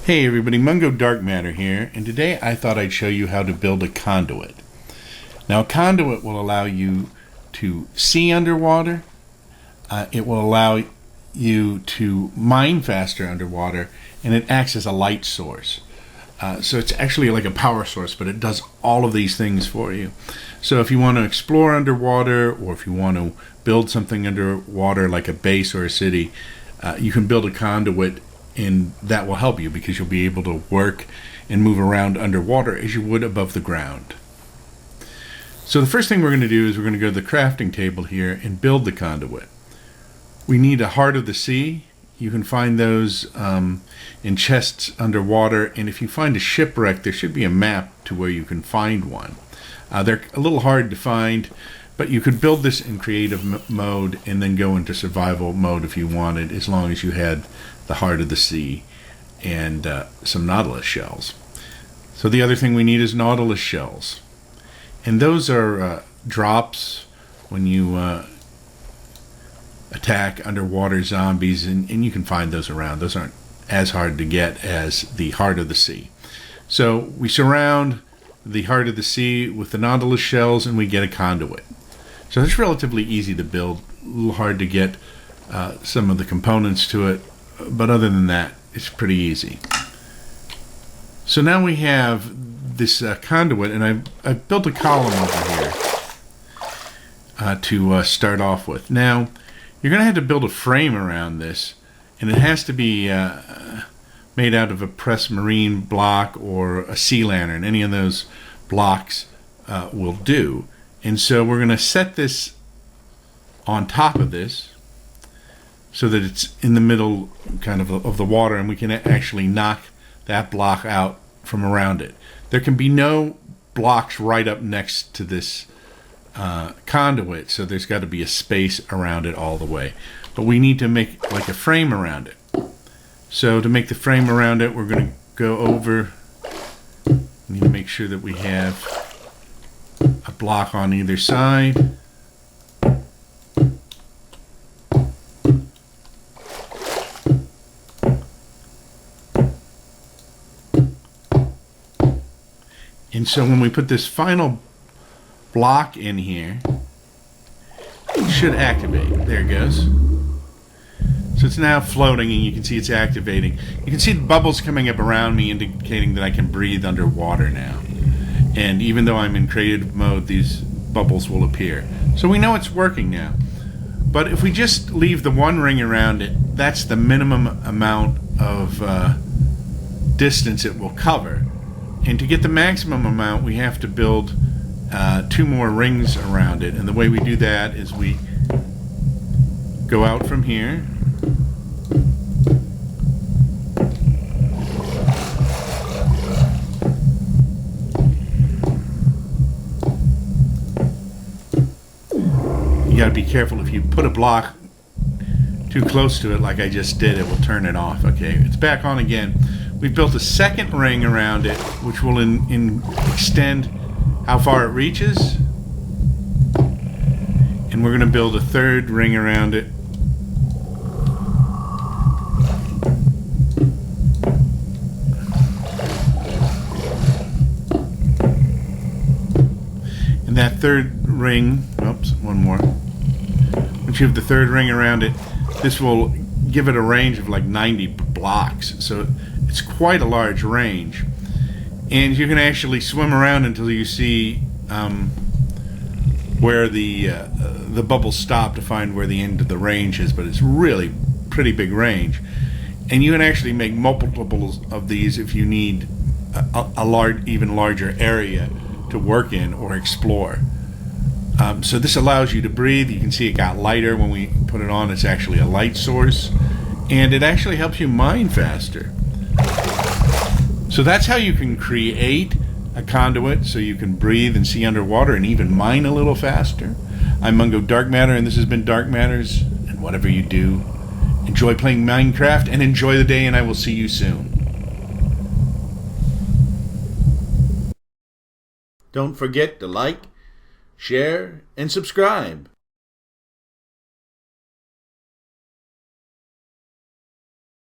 Hey everybody, Mungo Dark Matter here, and today I thought I'd show you how to build a conduit. Now a conduit will allow you to see underwater, it will allow you to mine faster underwater, and it acts as a light source. So it's actually like a power source, but it does all of these things for you. So if you want to explore underwater, or if you want to build something underwater like a base or a city, you can build a conduit, and that will help you because you'll be able to work and move around underwater as you would above the ground. So the first thing we're going to do is we're going to go to the crafting table here and build the conduit. We need a heart of the sea. You can find those in chests underwater, and if you find a shipwreck, there should be a map to where you can find one. They're a little hard to find, but you could build this in creative mode and then go into survival mode if you wanted, as long as you had the heart of the sea and some nautilus shells. So the other thing we need is nautilus shells, and those are drops when you attack underwater zombies, and you can find those around. Those aren't as hard to get as the heart of the sea. So we surround the heart of the sea with the nautilus shells and we get a conduit. So it's relatively easy to build, a little hard to get some of the components to it, but other than that, it's pretty easy. So now we have this conduit, and I've built a column over here to start off with. Now, you're going to have to build a frame around this, and it has to be made out of a pressed marine block or a sea lantern. Any of those blocks will do. And so we're going to set this on top of this, so that it's in the middle kind of the water, and we can actually knock that block out from around it. There can be no blocks right up next to this conduit, so there's got to be a space around it all the way. But we need to make like a frame around it. So to make the frame around it, we're going to go over, we need to make sure that we have a block on either side. And so when we put this final block in here, it should activate. There it goes. So it's now floating, and you can see it's activating. You can see the bubbles coming up around me, indicating that I can breathe underwater now. And even though I'm in creative mode, these bubbles will appear. So we know it's working now. But if we just leave the one ring around it, that's the minimum amount of distance it will cover. And to get the maximum amount, we have to build 2 more rings around it. And the way we do that is we go out from here. You got to be careful. If you put a block too close to it like I just did, it will turn it off. Okay, it's back on again. We've built a second ring around it, which will extend how far it reaches. And we're going to build a third ring around it. And that third ring, oops, one more. Once you have the third ring around it, this will give it a range of like 90 blocks. So it's quite a large range, and you can actually swim around until you see where the bubbles stop to find where the end of the range is. But it's really pretty big range, and you can actually make multiples of these if you need a even larger area to work in or explore. So this allows you to breathe. You can see it got lighter when we put it on. It's actually a light source, and it actually helps you mine faster. So that's how you can create a conduit, so you can breathe and see underwater and even mine a little faster. I'm Mungo Dark Matter, and this has been Dark Matters. And whatever you do, enjoy playing Minecraft and enjoy the day, and I will see you soon. Don't forget to like, share, and subscribe.